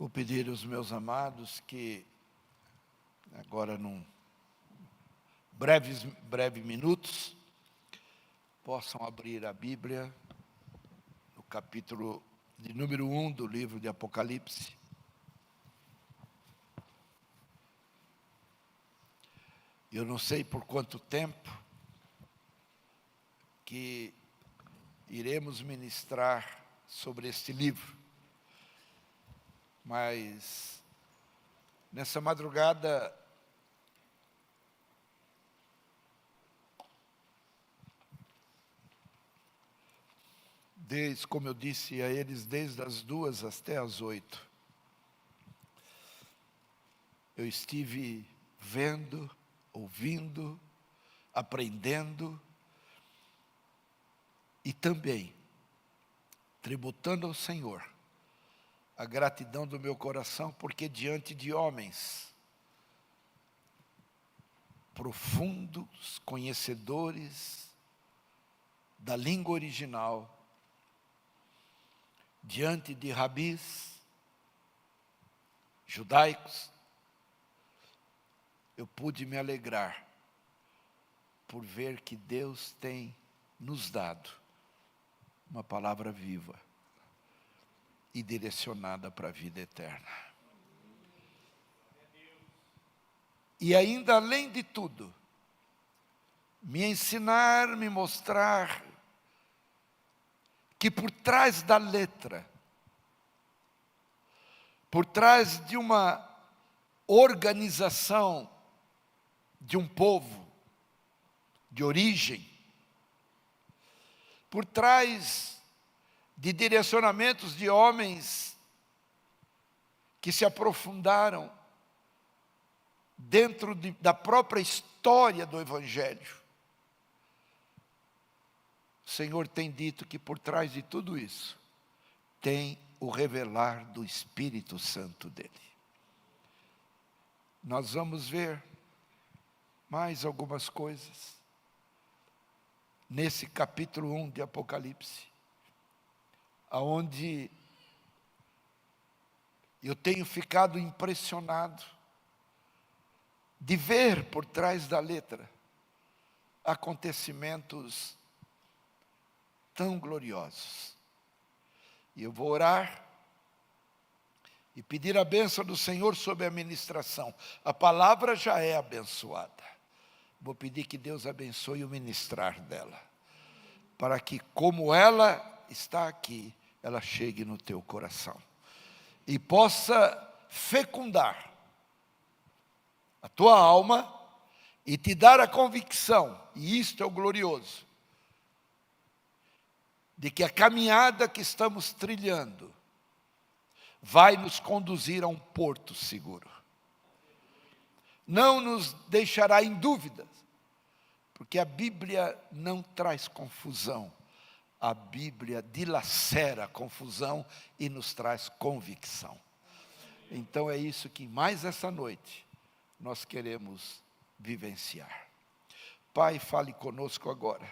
Vou pedir aos meus amados que, agora num breves minutos, possam abrir a Bíblia no capítulo de número 1 do livro de Apocalipse. Eu não sei por quanto tempo que iremos ministrar sobre este livro, mas nessa madrugada como eu disse a eles, desde as 2 até as 8, eu estive vendo, ouvindo, aprendendo e também tributando ao Senhor a gratidão do meu coração, porque diante de homens profundos, conhecedores da língua original, diante de rabis judaicos, eu pude me alegrar por ver que Deus tem nos dado uma palavra viva e direcionada para a vida eterna. E ainda além de tudo, me ensinar, me mostrar que por trás da letra, por trás de uma organização de um povo de origem, por trás de direcionamentos de homens que se aprofundaram dentro da própria história do Evangelho. O Senhor tem dito que por trás de tudo isso tem o revelar do Espírito Santo dele. Nós vamos ver mais algumas coisas nesse capítulo 1 de Apocalipse, aonde eu tenho ficado impressionado de ver por trás da letra acontecimentos tão gloriosos. E eu vou orar e pedir a bênção do Senhor sobre a ministração. A palavra já é abençoada. Vou pedir que Deus abençoe o ministrar dela, para que, como ela está aqui, ela chegue no teu coração e possa fecundar a tua alma e te dar a convicção, e isto é o glorioso, de que a caminhada que estamos trilhando vai nos conduzir a um porto seguro. Não nos deixará em dúvidas, porque a Bíblia não traz confusão. A Bíblia dilacera a confusão e nos traz convicção. Então é isso que mais essa noite nós queremos vivenciar. Pai, fale conosco agora.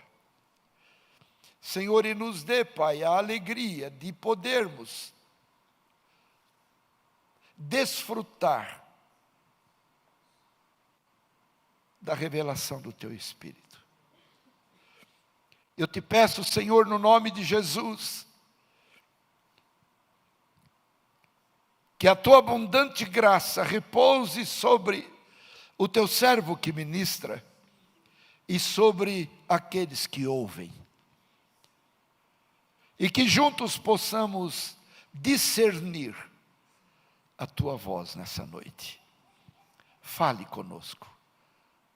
Senhor, e nos dê, Pai, a alegria de podermos desfrutar da revelação do Teu Espírito. Eu te peço, Senhor, no nome de Jesus, que a Tua abundante graça repouse sobre o Teu servo que ministra e sobre aqueles que ouvem. E que juntos possamos discernir a Tua voz nessa noite. Fale conosco,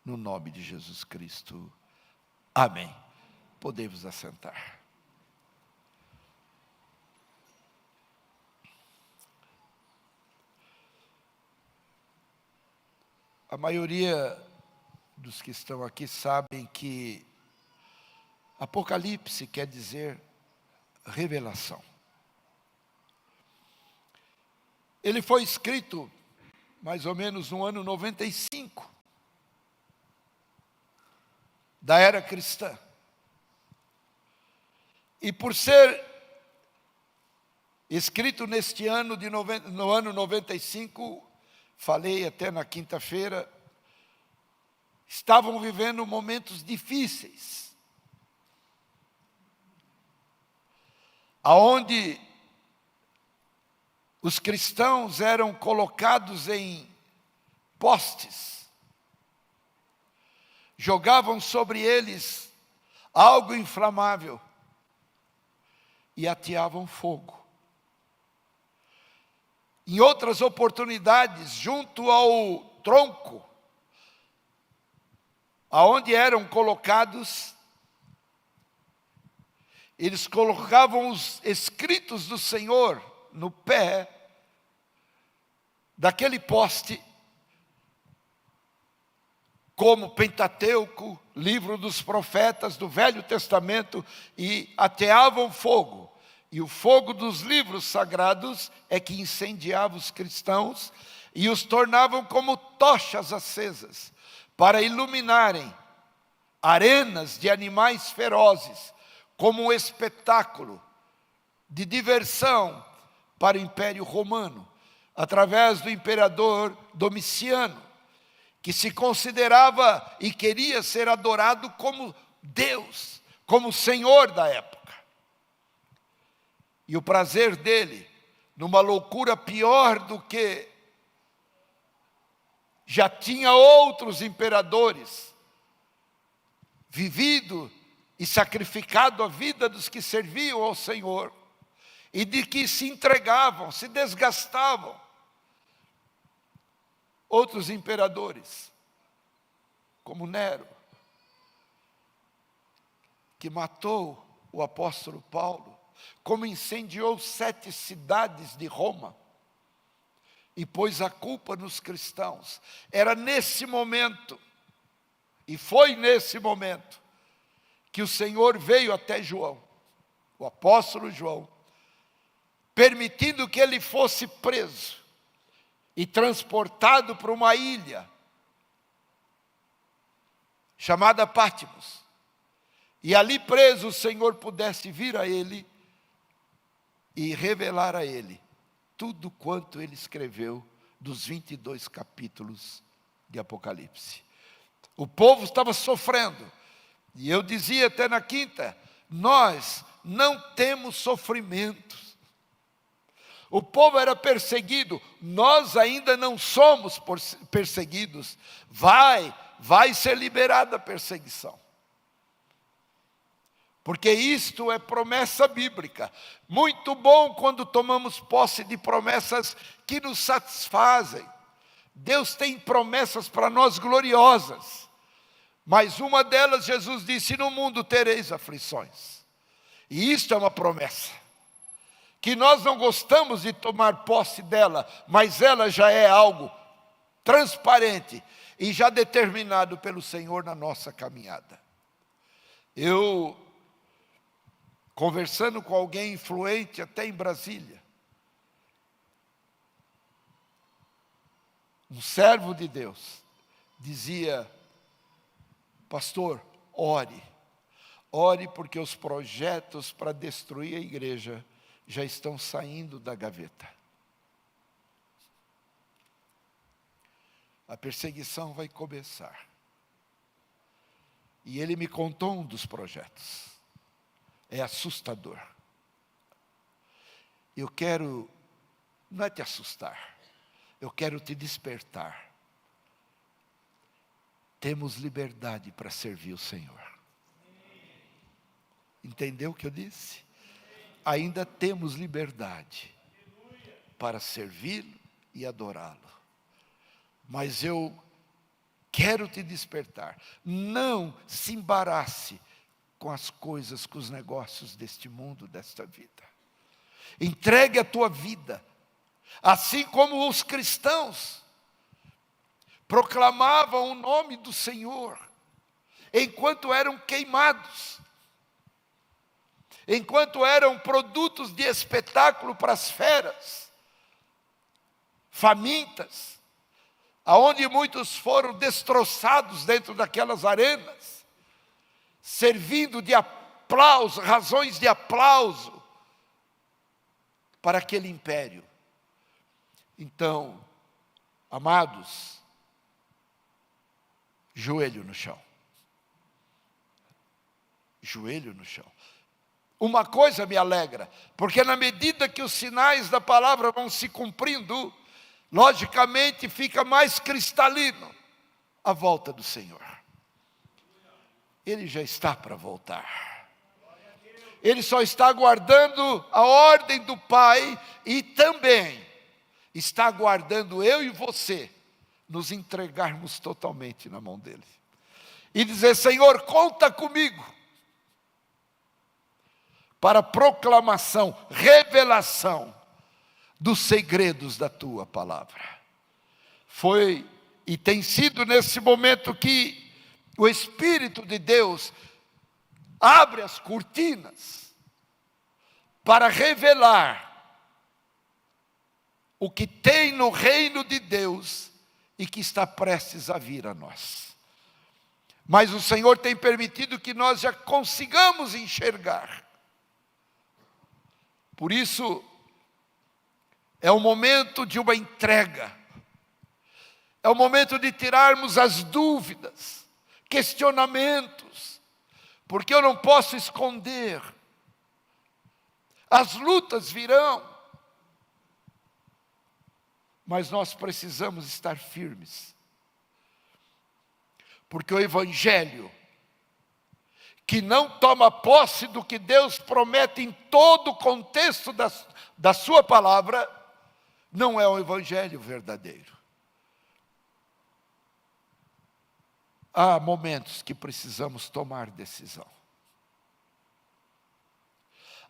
no nome de Jesus Cristo. Amém. Podemos assentar. A maioria dos que estão aqui sabem que Apocalipse quer dizer revelação. Ele foi escrito mais ou menos no ano 95 da era cristã. E por ser escrito neste ano, no ano 95, falei até na quinta-feira, estavam vivendo momentos difíceis, aonde os cristãos eram colocados em postes, jogavam sobre eles algo inflamável e ateavam fogo. Em outras oportunidades, junto ao tronco, aonde eram colocados, eles colocavam os escritos do Senhor no pé daquele poste, como Pentateuco, livro dos profetas do Velho Testamento, e ateavam fogo. E o fogo dos livros sagrados é que incendiava os cristãos e os tornavam como tochas acesas, para iluminarem arenas de animais ferozes, como um espetáculo de diversão para o Império Romano, através do imperador Domiciano, que se considerava e queria ser adorado como Deus, como Senhor da época. E o prazer dele, numa loucura pior do que já tinha outros imperadores vivido e sacrificado a vida dos que serviam ao Senhor, e de que se entregavam, se desgastavam. Outros imperadores, como Nero, que matou o apóstolo Paulo, como incendiou 7 cidades de Roma, e pôs a culpa nos cristãos. Era nesse momento, e foi nesse momento, que o Senhor veio até João, o apóstolo João, permitindo que ele fosse preso e transportado para uma ilha chamada Pátimos. E ali preso o Senhor pudesse vir a ele e revelar a ele tudo quanto ele escreveu dos 22 capítulos de Apocalipse. O povo estava sofrendo, e eu dizia até na quinta, nós não temos sofrimentos. O povo era perseguido, nós ainda não somos perseguidos. Vai ser liberada a perseguição. Porque isto é promessa bíblica. Muito bom quando tomamos posse de promessas que nos satisfazem. Deus tem promessas para nós gloriosas. Mas uma delas, Jesus disse, no mundo tereis aflições. E isto é uma promessa, que nós não gostamos de tomar posse dela, mas ela já é algo transparente e já determinado pelo Senhor na nossa caminhada. Eu, conversando com alguém influente até em Brasília, um servo de Deus, dizia, pastor, ore porque os projetos para destruir a igreja já estão saindo da gaveta. A perseguição vai começar. E ele me contou um dos projetos. É assustador. Eu quero, não é te assustar, eu quero te despertar. Temos liberdade para servir o Senhor. Entendeu o que eu disse? Ainda temos liberdade para servi-lo e adorá-lo. Mas eu quero te despertar. Não se embarace com as coisas, com os negócios deste mundo, desta vida. Entregue a tua vida. Assim como os cristãos proclamavam o nome do Senhor, enquanto eram queimados, enquanto eram produtos de espetáculo para as feras, famintas, aonde muitos foram destroçados dentro daquelas arenas, servindo de aplauso, razões de aplauso, para aquele império. Então, amados, joelho no chão. Joelho no chão. Uma coisa me alegra, porque na medida que os sinais da palavra vão se cumprindo, logicamente fica mais cristalino a volta do Senhor. Ele já está para voltar. Ele só está aguardando a ordem do Pai e também está aguardando eu e você nos entregarmos totalmente na mão dele. E dizer: Senhor, conta comigo para proclamação, revelação dos segredos da tua palavra. Foi e tem sido nesse momento que o Espírito de Deus abre as cortinas para revelar o que tem no reino de Deus e que está prestes a vir a nós. Mas o Senhor tem permitido que nós já consigamos enxergar. Por isso, é o momento de uma entrega. É o momento de tirarmos as dúvidas, questionamentos, porque eu não posso esconder. As lutas virão, mas nós precisamos estar firmes, porque o Evangelho, que não toma posse do que Deus promete em todo o contexto da sua palavra, não é o Evangelho verdadeiro. Há momentos que precisamos tomar decisão.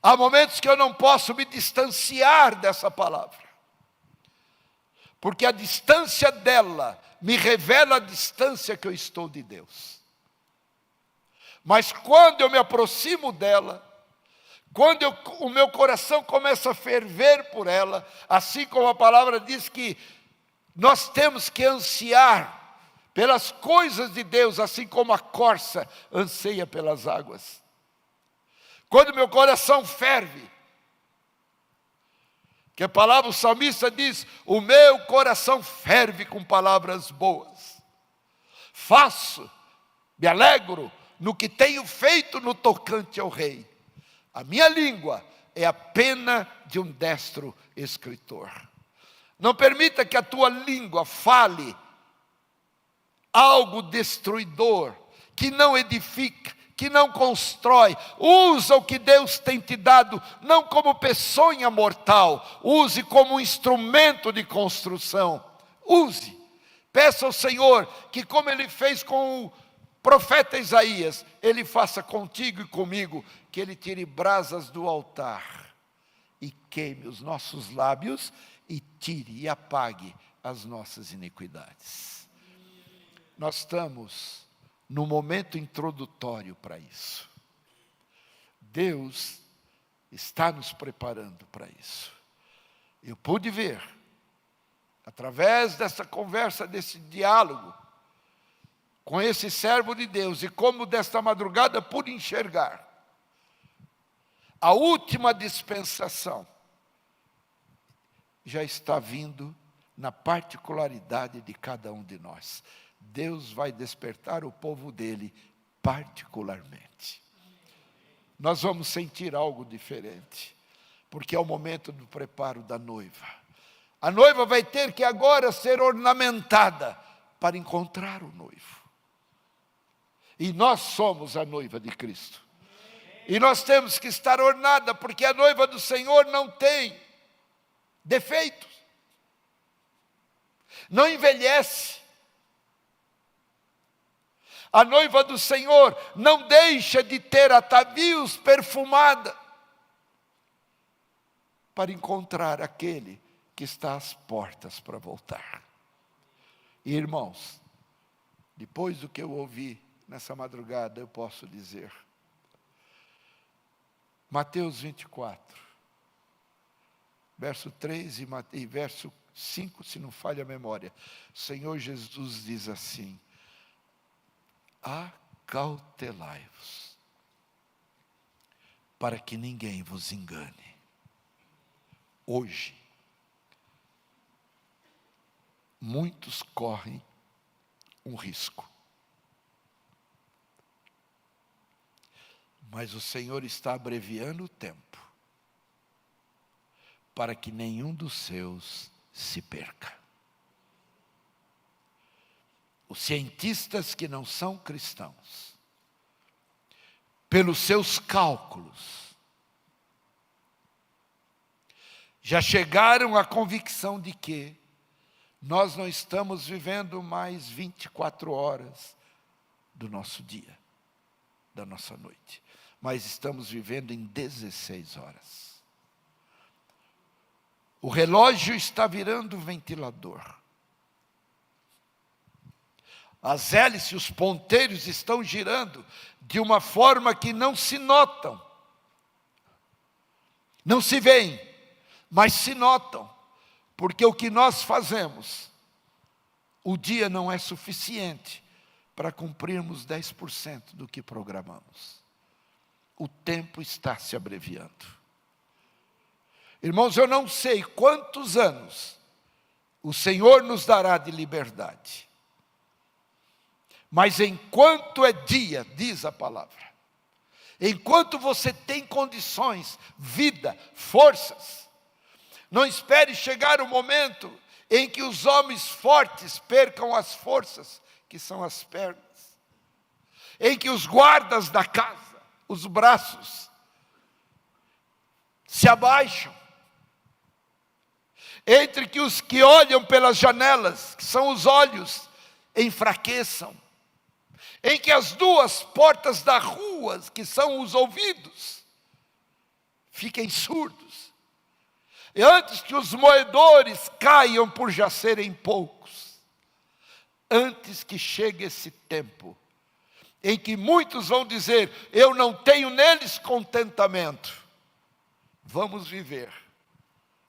Há momentos que eu não posso me distanciar dessa palavra, porque a distância dela me revela a distância que eu estou de Deus. Mas quando eu me aproximo dela, quando o meu coração começa a ferver por ela, assim como a palavra diz que nós temos que ansiar pelas coisas de Deus, assim como a corça anseia pelas águas. Quando meu coração ferve, que a palavra, o salmista diz: o meu coração ferve com palavras boas. Faço, me alegro no que tenho feito no tocante ao rei. A minha língua é a pena de um destro escritor. Não permita que a tua língua fale algo destruidor, que não edifica, que não constrói. Usa o que Deus tem te dado, não como peçonha mortal, use como um instrumento de construção. Use, peça ao Senhor que, como Ele fez com o profeta Isaías, Ele faça contigo e comigo, que Ele tire brasas do altar e queime os nossos lábios e tire e apague as nossas iniquidades. Nós estamos no momento introdutório para isso. Deus está nos preparando para isso. Eu pude ver, através dessa conversa, desse diálogo, com esse servo de Deus, e como desta madrugada pude enxergar, a última dispensação já está vindo na particularidade de cada um de nós. Deus vai despertar o povo dele particularmente. Nós vamos sentir algo diferente, porque é o momento do preparo da noiva. A noiva vai ter que agora ser ornamentada para encontrar o noivo. E nós somos a noiva de Cristo. E nós temos que estar ornada, porque a noiva do Senhor não tem defeitos, não envelhece. A noiva do Senhor não deixa de ter atavios perfumada para encontrar aquele que está às portas para voltar. E, irmãos, depois do que eu ouvi nessa madrugada, eu posso dizer, Mateus 24, verso 3 e verso 5, se não falha a memória, o Senhor Jesus diz assim: acautelai-vos, para que ninguém vos engane. Hoje, muitos correm um risco. Mas o Senhor está abreviando o tempo para que nenhum dos seus se perca. Os cientistas que não são cristãos, pelos seus cálculos, já chegaram à convicção de que nós não estamos vivendo mais 24 horas do nosso dia, da nossa noite, mas estamos vivendo em 16 horas. O relógio está virando ventilador. As hélices, os ponteiros estão girando de uma forma que não se notam. Não se veem, mas se notam. Porque o que nós fazemos, o dia não é suficiente para cumprirmos 10% do que programamos. O tempo está se abreviando. Irmãos, eu não sei quantos anos o Senhor nos dará de liberdade. Mas enquanto é dia, diz a palavra, enquanto você tem condições, vida, forças, não espere chegar o momento em que os homens fortes percam as forças, que são as pernas, em que os guardas da casa, os braços, se abaixam, entre que os que olham pelas janelas, que são os olhos, enfraqueçam, em que as duas portas da rua, que são os ouvidos, fiquem surdos, e antes que os moedores caiam por já serem poucos, antes que chegue esse tempo, em que muitos vão dizer, eu não tenho neles contentamento, vamos viver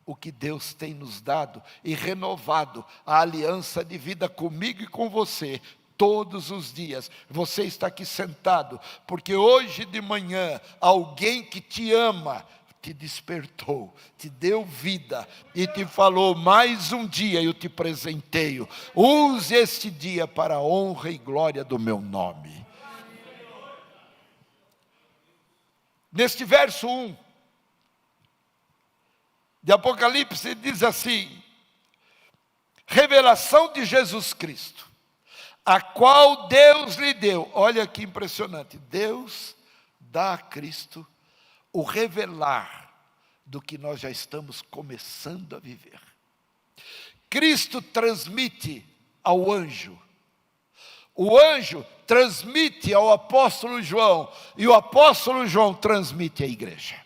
o que Deus tem nos dado e renovado a aliança de vida comigo e com você, todos os dias. Você está aqui sentado, porque hoje de manhã, alguém que te ama, te despertou, te deu vida e te falou, mais um dia eu te presenteio, use este dia para a honra e glória do meu nome. Neste verso 1, de Apocalipse diz assim, revelação de Jesus Cristo, a qual Deus lhe deu, olha que impressionante, Deus dá a Cristo o revelar do que nós já estamos começando a viver. Cristo transmite ao anjo, o anjo transmite ao apóstolo João, e o apóstolo João transmite à igreja.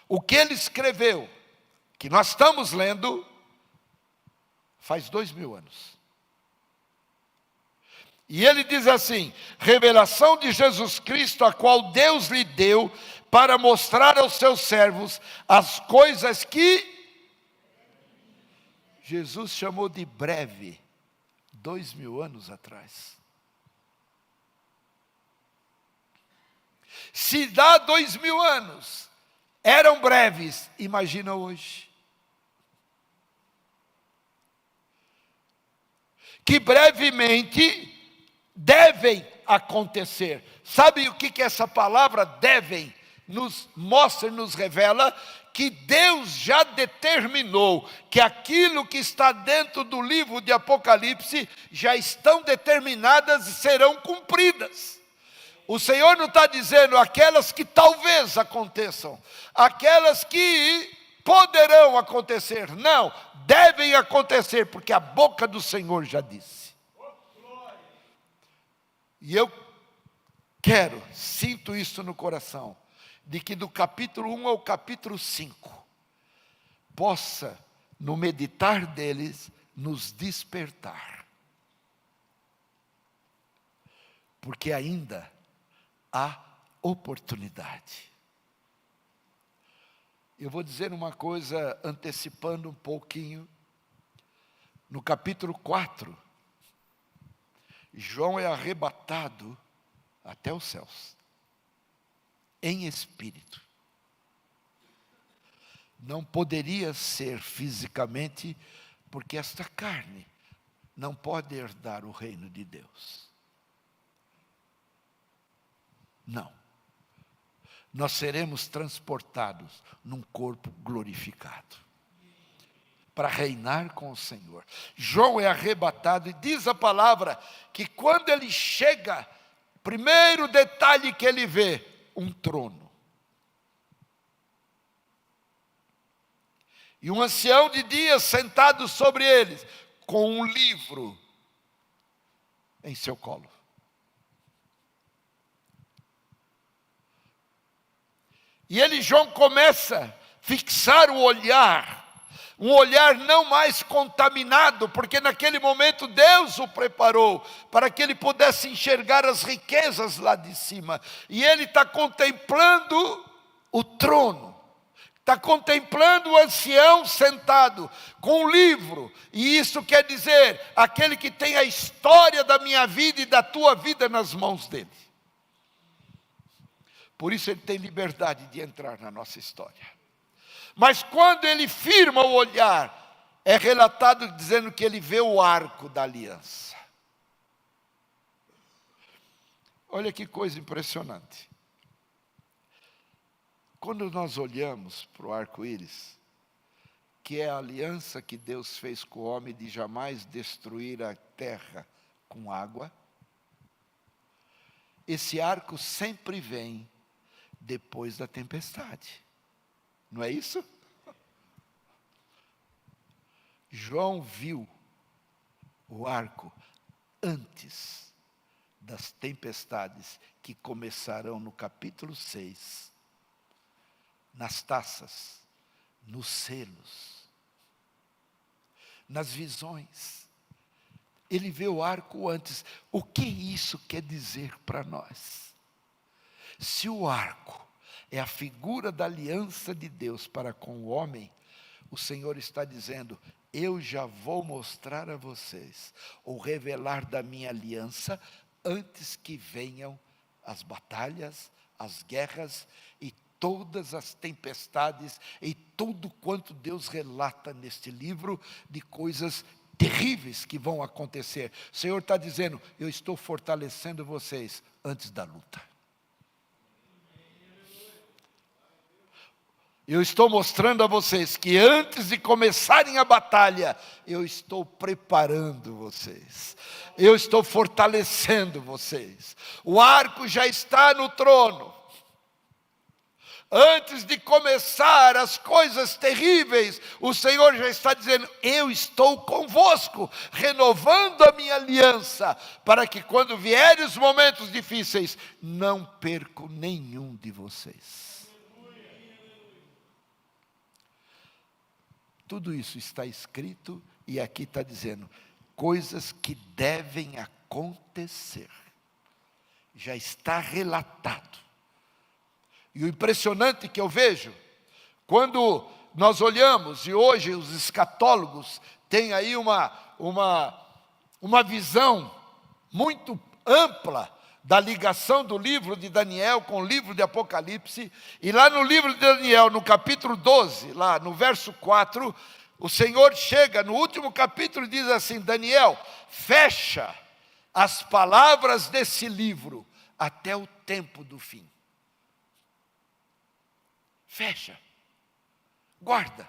O que ele escreveu, que nós estamos lendo, faz 2000 anos. E ele diz assim, revelação de Jesus Cristo, a qual Deus lhe deu, para mostrar aos seus servos as coisas que Jesus chamou de breve, 2000 anos atrás. Se dá 2000 anos, eram breves, imagina hoje. Que brevemente devem acontecer. Sabe o que essa palavra devem nos mostra, nos revela? Que Deus já determinou que aquilo que está dentro do livro de Apocalipse já estão determinadas e serão cumpridas. O Senhor não está dizendo aquelas que talvez aconteçam, aquelas que poderão acontecer. Não, devem acontecer, porque a boca do Senhor já disse. E eu sinto isso no coração, de que do capítulo 1 ao capítulo 5, possa, no meditar deles, nos despertar. Porque ainda há oportunidade. Eu vou dizer uma coisa, antecipando um pouquinho. No capítulo 4, João é arrebatado até os céus, em espírito. não poderia ser fisicamente, porque esta carne não pode herdar o reino de Deus. Não. Nós seremos transportados num corpo glorificado, para reinar com o Senhor. João é arrebatado, e diz a palavra, que quando ele chega, primeiro detalhe que ele vê, um trono. E um ancião de dias sentado sobre eles, com um livro em seu colo. E ele, João, começa a fixar o olhar, um olhar não mais contaminado, porque naquele momento Deus o preparou para que ele pudesse enxergar as riquezas lá de cima. E ele está contemplando o trono, está contemplando o ancião sentado com um livro. E isso quer dizer, aquele que tem a história da minha vida e da tua vida nas mãos dele. Por isso ele tem liberdade de entrar na nossa história. Mas quando ele firma o olhar, é relatado dizendo que ele vê o arco da aliança. Olha que coisa impressionante. Quando nós olhamos para o arco-íris, que é a aliança que Deus fez com o homem de jamais destruir a terra com água, esse arco sempre vem depois da tempestade. Não é isso? João viu o arco antes das tempestades que começarão no capítulo 6, nas taças, nos selos, nas visões. Ele vê o arco antes. O que isso quer dizer para nós? Se o arco é a figura da aliança de Deus para com o homem, o Senhor está dizendo, eu já vou mostrar a vocês, ou revelar da minha aliança, antes que venham as batalhas, as guerras, e todas as tempestades, e tudo quanto Deus relata neste livro, de coisas terríveis que vão acontecer. O Senhor está dizendo, eu estou fortalecendo vocês antes da luta. Eu estou mostrando a vocês que antes de começarem a batalha, eu estou preparando vocês. Eu estou fortalecendo vocês. O arco já está no trono. Antes de começar as coisas terríveis, o Senhor já está dizendo, eu estou convosco, renovando a minha aliança, para que quando vierem os momentos difíceis, não perco nenhum de vocês. Tudo isso está escrito e aqui está dizendo, coisas que devem acontecer. Já está relatado. E o impressionante que eu vejo, quando nós olhamos, e hoje os escatólogos têm aí uma visão muito ampla da ligação do livro de Daniel com o livro de Apocalipse, e lá no livro de Daniel, no capítulo 12, lá no verso 4, o Senhor chega, no último capítulo, e diz assim, Daniel, fecha as palavras desse livro até o tempo do fim. Fecha, guarda.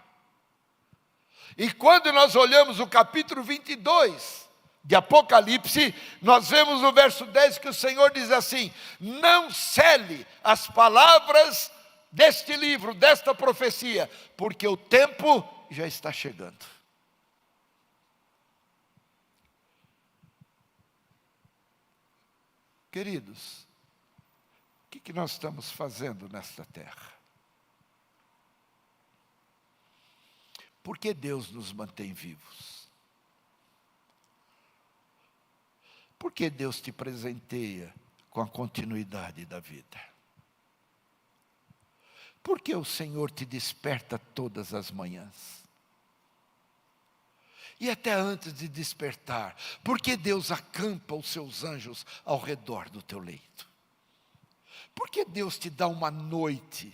E quando nós olhamos o capítulo 22 de Apocalipse, nós vemos no verso 10 que o Senhor diz assim, não cele as palavras deste livro, desta profecia, porque o tempo já está chegando. Queridos, o que nós estamos fazendo nesta terra? Por que Deus nos mantém vivos? Por que Deus te presenteia com a continuidade da vida? Por que o Senhor te desperta todas as manhãs? E até antes de despertar, por que Deus acampa os seus anjos ao redor do teu leito? Por que Deus te dá uma noite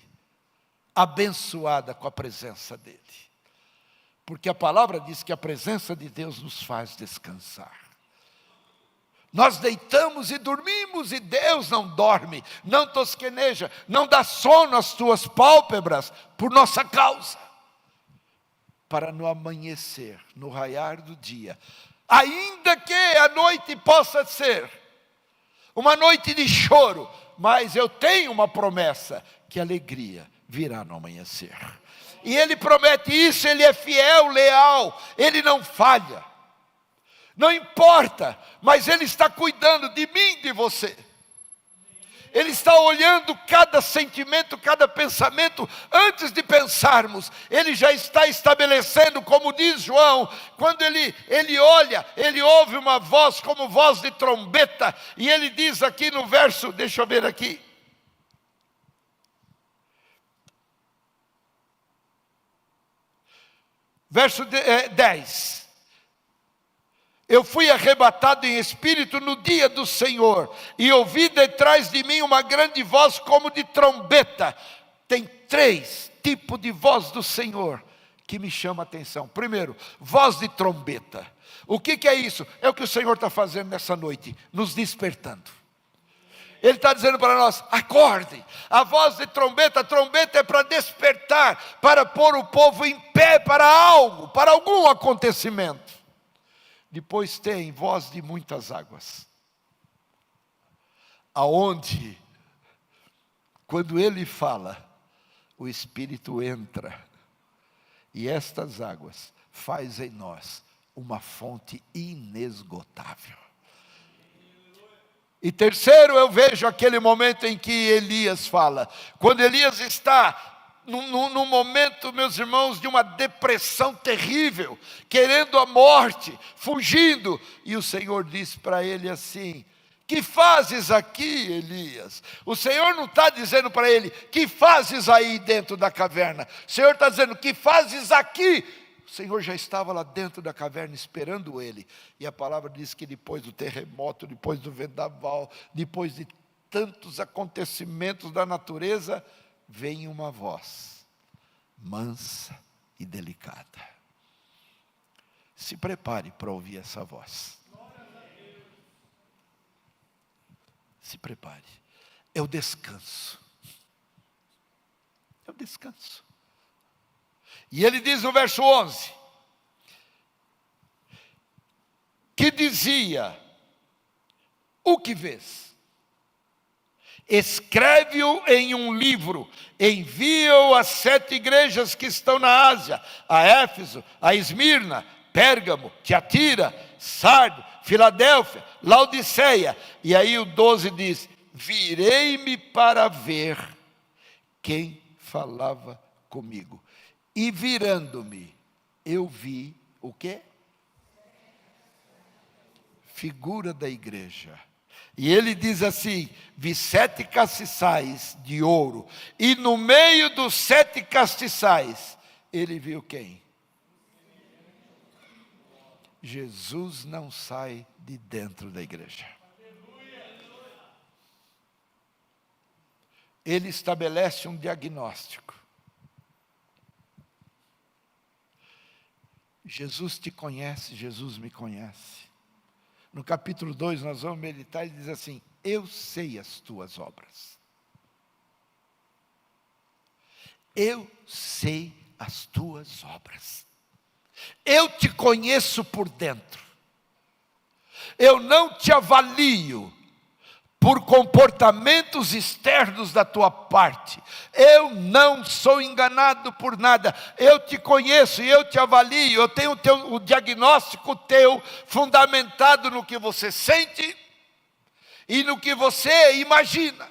abençoada com a presença dEle. Porque a palavra diz que a presença de Deus nos faz descansar. Nós deitamos e dormimos e Deus não dorme, não tosqueneja, não dá sono às tuas pálpebras por nossa causa. Para no amanhecer, no raiar do dia, ainda que a noite possa ser uma noite de choro, mas eu tenho uma promessa, que a alegria virá no amanhecer. E Ele promete isso, Ele é fiel, leal, Ele não falha. Não importa, mas Ele está cuidando de mim e de você. Ele está olhando cada sentimento, cada pensamento, antes de pensarmos. Ele já está estabelecendo, como diz João, quando ele olha, ele ouve uma voz como voz de trombeta, e ele diz aqui no verso, deixa eu ver aqui. Verso 10. Eu fui arrebatado em espírito no dia do Senhor, e ouvi detrás de mim uma grande voz como de trombeta. Tem 3 tipos de voz do Senhor que me chama a atenção. Primeiro, voz de trombeta. O que é isso? É o que o Senhor está fazendo nessa noite, nos despertando. Ele está dizendo para nós, acorde. A voz de trombeta, a trombeta é para despertar, para pôr o povo em pé para algo, para algum acontecimento. Depois tem voz de muitas águas, aonde, quando Ele fala, o Espírito entra, e estas águas faz em nós uma fonte inesgotável. E terceiro, eu vejo aquele momento em que Elias fala, quando Elias está num momento, meus irmãos, de uma depressão terrível, querendo a morte, fugindo, e o Senhor disse para ele assim, que fazes aqui, Elias? O Senhor não está dizendo para ele, que fazes aí dentro da caverna? O Senhor está dizendo, que fazes aqui? O Senhor já estava lá dentro da caverna esperando ele, e a palavra diz que depois do terremoto, depois do vendaval, depois de tantos acontecimentos da natureza, vem uma voz mansa e delicada. Se prepare para ouvir essa voz. Se prepare. É o descanso. É o descanso. E ele diz no verso 11, que dizia, o que vês? Escreve-o em um livro, envia-o às 7 igrejas que estão na Ásia, a Éfeso, a Esmirna, Pérgamo, Tiatira, Sardo, Filadélfia, Laodiceia. E aí o 12 diz, virei-me para ver quem falava comigo. E virando-me, eu vi o quê? Figura da igreja. E ele diz assim, vi 7 castiçais de ouro, e no meio dos 7 castiçais, ele viu quem? Jesus não sai de dentro da igreja. Ele estabelece um diagnóstico. Jesus te conhece, Jesus me conhece. No capítulo 2 nós vamos meditar, ele diz assim, eu sei as tuas obras. Eu sei as tuas obras. Eu te conheço por dentro. Eu não te avalio por comportamentos externos da tua parte. Eu não sou enganado por nada. Eu te conheço e eu te avalio. Eu tenho o diagnóstico teu fundamentado no que você sente e no que você imagina.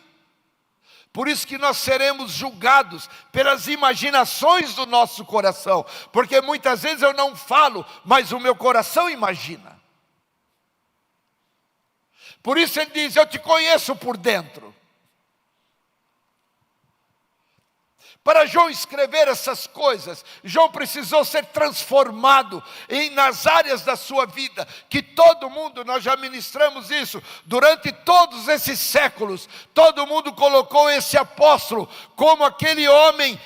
Por isso que nós seremos julgados pelas imaginações do nosso coração. Porque muitas vezes eu não falo, mas o meu coração imagina. Por isso ele diz, eu te conheço por dentro. Para João escrever essas coisas, João precisou ser transformado nas áreas da sua vida, que todo mundo, nós já ministramos isso, durante todos esses séculos, todo mundo colocou esse apóstolo como aquele homem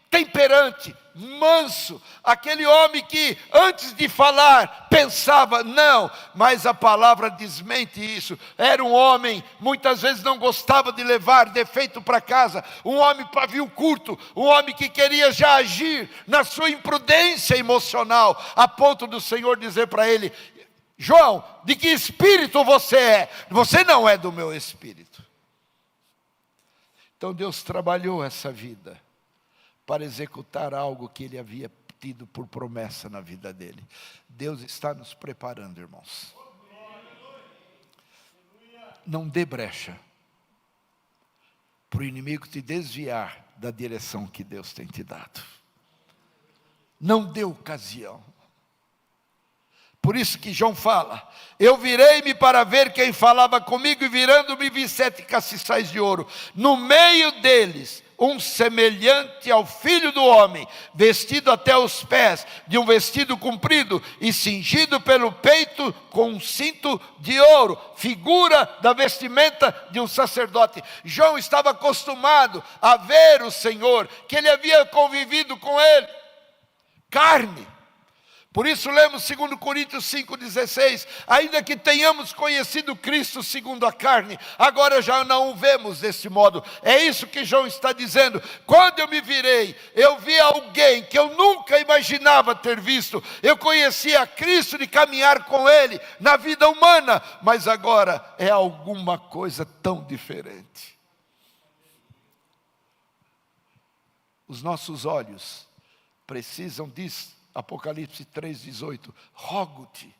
temperante, manso, aquele homem que antes de falar pensava, não, mas a palavra desmente isso. Era um homem, muitas vezes não gostava de levar defeito para casa, um homem pavio curto, um homem que queria já agir na sua imprudência emocional, a ponto do Senhor dizer para ele: João, de que espírito você é? Você não é do meu espírito. Então Deus trabalhou essa vida para executar algo que ele havia tido por promessa na vida dele. Deus está nos preparando, irmãos. Não dê brecha para o inimigo te desviar da direção que Deus tem te dado. Não dê ocasião. Por isso que João fala: eu virei-me para ver quem falava comigo, e virando-me vi 7 castiçais de ouro. No meio deles, um semelhante ao Filho do Homem, vestido até os pés de um vestido comprido e cingido pelo peito com um cinto de ouro, figura da vestimenta de um sacerdote. João estava acostumado a ver o Senhor, que ele havia convivido com ele, carne. Por isso lemos 2 Coríntios 5,16, ainda que tenhamos conhecido Cristo segundo a carne, agora já não o vemos desse modo. É isso que João está dizendo. Quando eu me virei, eu vi alguém que eu nunca imaginava ter visto. Eu conhecia Cristo de caminhar com Ele na vida humana, mas agora é alguma coisa tão diferente. Os nossos olhos precisam disso. Apocalipse 3,18, rogo-te.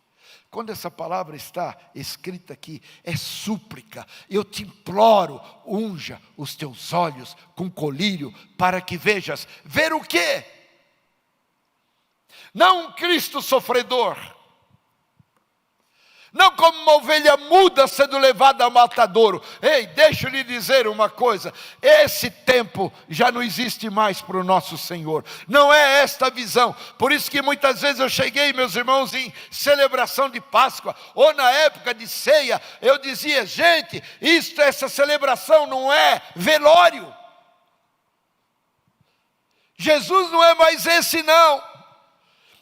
Quando essa palavra está escrita aqui, é súplica. Eu te imploro, unja os teus olhos com colírio, para que vejas. Ver o quê? Não um Cristo sofredor, não como uma ovelha muda sendo levada a matadouro. Ei, deixa eu lhe dizer uma coisa: esse tempo já não existe mais para o nosso Senhor. Não é esta a visão. Por isso que muitas vezes eu cheguei, meus irmãos, em celebração de Páscoa, ou na época de ceia, eu dizia: gente, essa celebração não é velório. Jesus não é mais esse não.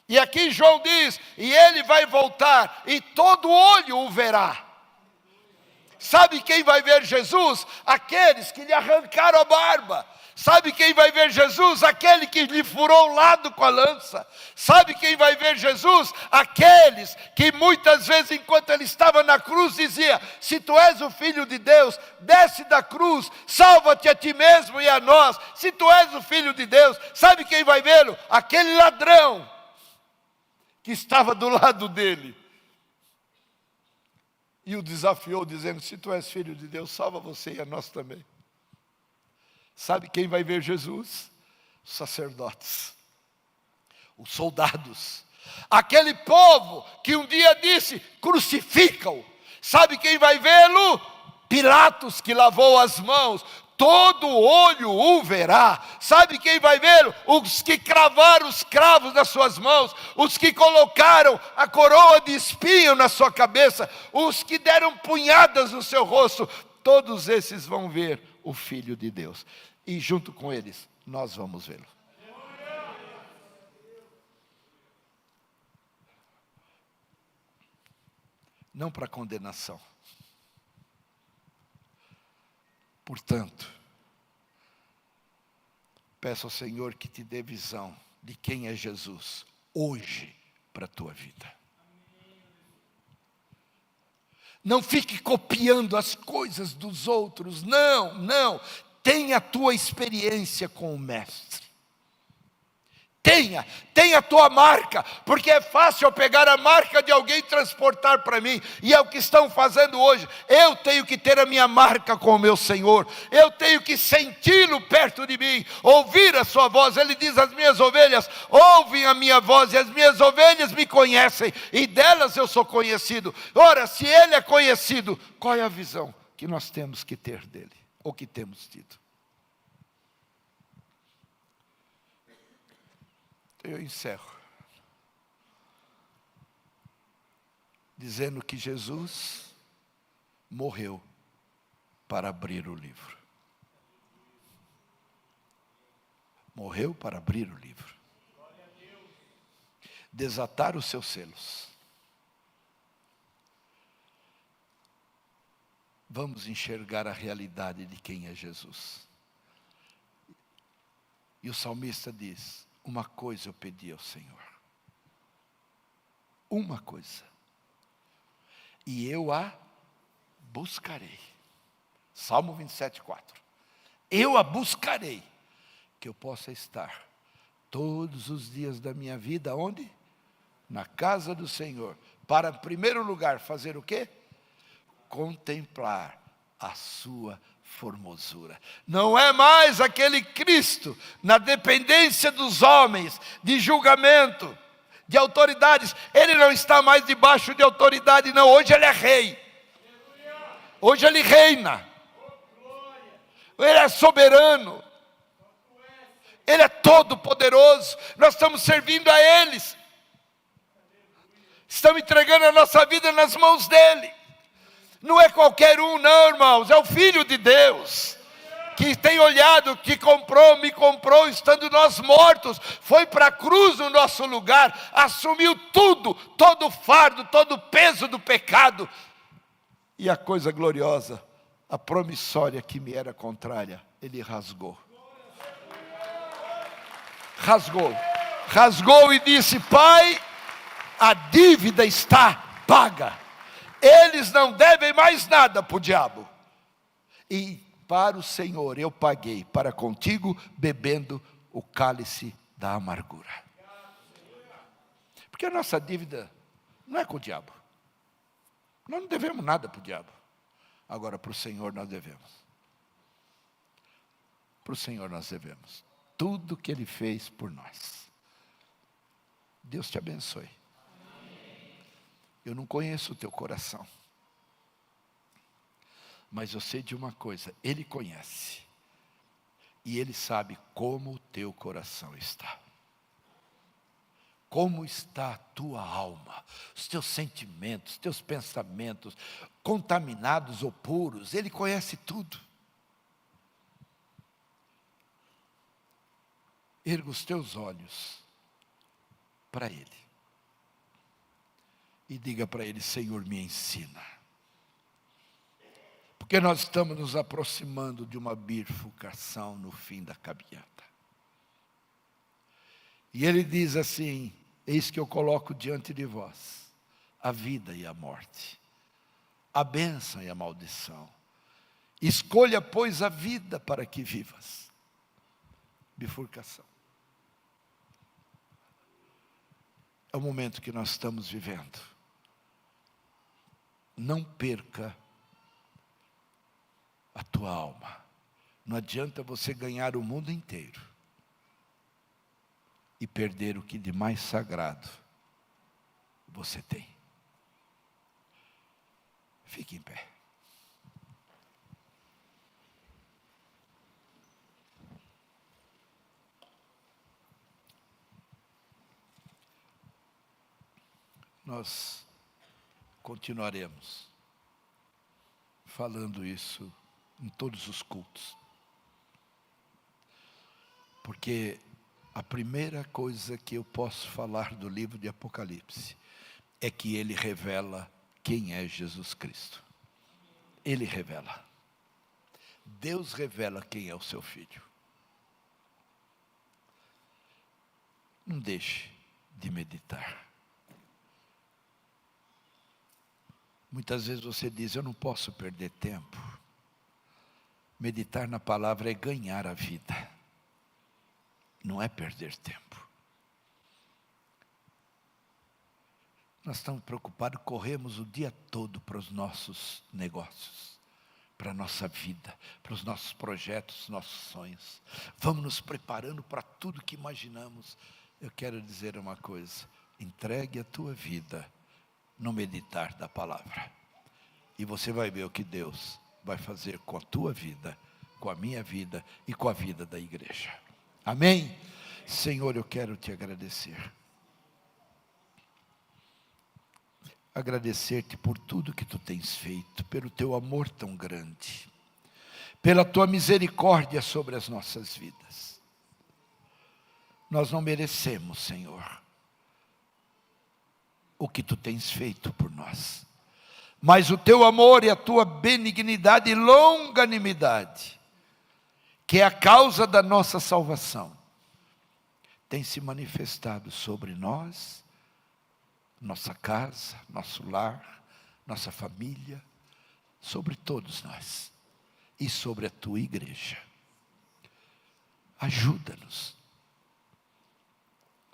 E aqui João diz: e ele vai voltar, e todo olho o verá. Sabe quem vai ver Jesus? Aqueles que lhe arrancaram a barba. Sabe quem vai ver Jesus? Aquele que lhe furou o lado com a lança. Sabe quem vai ver Jesus? Aqueles que muitas vezes, enquanto ele estava na cruz, dizia: se tu és o Filho de Deus, desce da cruz, salva-te a ti mesmo e a nós. Se tu és o Filho de Deus, sabe quem vai vê-lo? Aquele ladrão que estava do lado dele, e o desafiou dizendo: se tu és filho de Deus, salva você e a nós também. Sabe quem vai ver Jesus? Os sacerdotes, os soldados, aquele povo que um dia disse: crucifica-o. Sabe quem vai vê-lo? Pilatos, que lavou as mãos. Todo olho o verá. Sabe quem vai vê-lo? Os que cravaram os cravos nas suas mãos, os que colocaram a coroa de espinho na sua cabeça, os que deram punhadas no seu rosto. Todos esses vão ver o Filho de Deus, e junto com eles nós vamos vê-lo. Não para condenação. Portanto, peço ao Senhor que te dê visão de quem é Jesus hoje para a tua vida. Não fique copiando as coisas dos outros, não. Tenha a tua experiência com o Mestre. Tenha a tua marca, porque é fácil eu pegar a marca de alguém e transportar para mim, e é o que estão fazendo hoje. Eu tenho que ter a minha marca com o meu Senhor, eu tenho que senti-lo perto de mim, ouvir a sua voz. Ele diz: as minhas ovelhas ouvem a minha voz, e as minhas ovelhas me conhecem, e delas eu sou conhecido. Ora, se ele é conhecido, qual é a visão que nós temos que ter dele, ou que temos tido? Eu encerro dizendo que Jesus morreu para abrir o livro. morreu para abrir o livro, desatar os seus selos. Vamos enxergar a realidade de quem é Jesus. E o salmista diz: uma coisa eu pedi ao Senhor, uma coisa, e eu a buscarei. Salmo 27:4. Eu a buscarei, que eu possa estar todos os dias da minha vida, onde? Na casa do Senhor, para, em primeiro lugar, fazer o quê? Contemplar a sua formosura. Não é mais aquele Cristo na dependência dos homens, de julgamento, de autoridades. Ele não está mais debaixo de autoridade, não. Hoje ele é rei. Hoje ele reina. Ele é soberano. Ele é todo poderoso. Nós estamos servindo a eles. Estamos entregando a nossa vida nas mãos dele. Não é qualquer um, não, irmãos. É o Filho de Deus, que tem olhado, que me comprou, estando nós mortos, foi para a cruz no nosso lugar, assumiu tudo, todo o fardo, todo o peso do pecado. E a coisa gloriosa, a promissória que me era contrária, ele rasgou. Rasgou e disse: Pai, a dívida está paga. Eles não devem mais nada para o diabo. E para o Senhor eu paguei, para contigo, bebendo o cálice da amargura. Porque a nossa dívida não é com o diabo. Nós não devemos nada para o diabo. Agora, para o Senhor nós devemos. Para o Senhor nós devemos tudo que Ele fez por nós. Deus te abençoe. Eu não conheço o teu coração, mas eu sei de uma coisa: Ele conhece, e Ele sabe como o teu coração está. Como está a tua alma, os teus sentimentos, os teus pensamentos, contaminados ou puros. Ele conhece tudo. Erga os teus olhos para Ele. E diga para Ele: Senhor, me ensina. Porque nós estamos nos aproximando de uma bifurcação no fim da caminhada. E Ele diz assim: eis que eu coloco diante de vós a vida e a morte, a bênção e a maldição. Escolha, pois, a vida para que vivas. Bifurcação. É o momento que nós estamos vivendo. Não perca a tua alma. Não adianta você ganhar o mundo inteiro e perder o que de mais sagrado você tem. Fique em pé. Nós continuaremos falando isso em todos os cultos. Porque a primeira coisa que eu posso falar do livro de Apocalipse é que ele revela quem é Jesus Cristo. Ele revela. Deus revela quem é o seu Filho. Não deixe de meditar. Muitas vezes você diz: eu não posso perder tempo. Meditar na palavra é ganhar a vida. Não é perder tempo. Nós estamos preocupados, corremos o dia todo para os nossos negócios, para a nossa vida, para os nossos projetos, nossos sonhos. Vamos nos preparando para tudo que imaginamos. Eu quero dizer uma coisa: entregue a tua vida no meditar da palavra. E você vai ver o que Deus vai fazer com a tua vida, com a minha vida e com a vida da igreja. Amém? Senhor, eu quero te agradecer. Agradecer-te por tudo que tu tens feito, pelo teu amor tão grande, pela tua misericórdia sobre as nossas vidas. Nós não merecemos, Senhor, o que Tu tens feito por nós. Mas o Teu amor e a Tua benignidade e longanimidade, que é a causa da nossa salvação, tem se manifestado sobre nós, nossa casa, nosso lar, nossa família, sobre todos nós e sobre a Tua igreja. Ajuda-nos.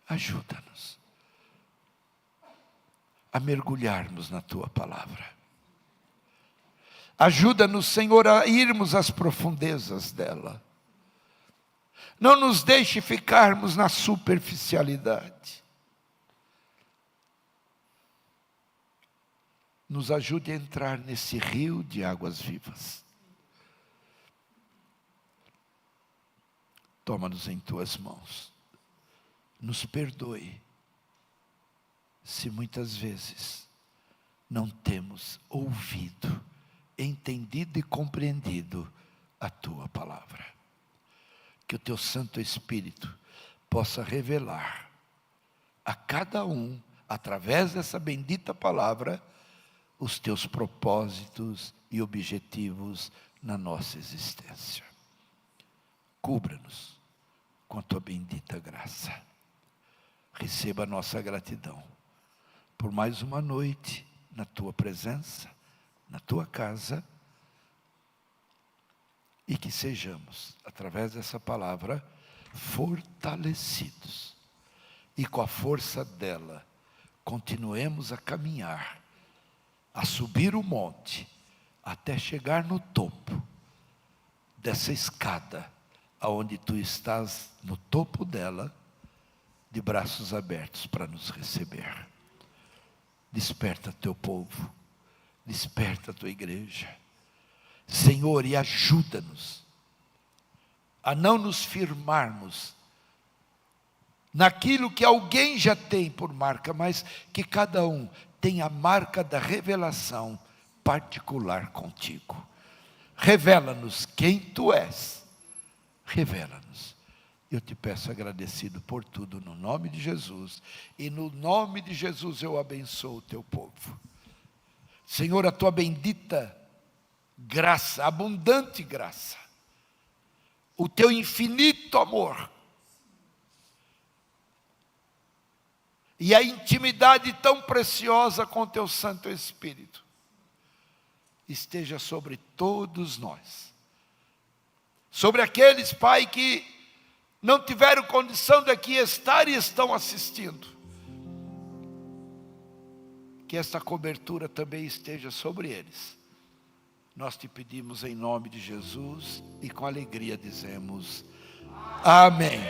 Ajuda-nos a mergulharmos na Tua palavra. Ajuda-nos, Senhor, a irmos às profundezas dela. Não nos deixe ficarmos na superficialidade. Nos ajude a entrar nesse rio de águas vivas. Toma-nos em Tuas mãos. Nos perdoe se muitas vezes não temos ouvido, entendido e compreendido a Tua palavra. Que o Teu Santo Espírito possa revelar a cada um, através dessa bendita palavra, os Teus propósitos e objetivos na nossa existência. Cubra-nos com a Tua bendita graça. Receba a nossa gratidão por mais uma noite na Tua presença, na Tua casa, e que sejamos, através dessa palavra, fortalecidos, e com a força dela, continuemos a caminhar, a subir o monte, até chegar no topo dessa escada, aonde Tu estás no topo dela, de braços abertos para nos receber. Desperta Teu povo, desperta a Tua igreja, Senhor, e ajuda-nos a não nos firmarmos naquilo que alguém já tem por marca, mas que cada um tem a marca da revelação particular contigo. Revela-nos quem Tu és, revela-nos. Eu Te peço agradecido por tudo no nome de Jesus, e no nome de Jesus eu abençoo o Teu povo. Senhor, a Tua bendita graça, abundante graça, o Teu infinito amor, e a intimidade tão preciosa com o Teu Santo Espírito, esteja sobre todos nós, sobre aqueles, Pai, que não tiveram condição de aqui estar e estão assistindo. Que esta cobertura também esteja sobre eles. Nós Te pedimos em nome de Jesus e com alegria dizemos amém.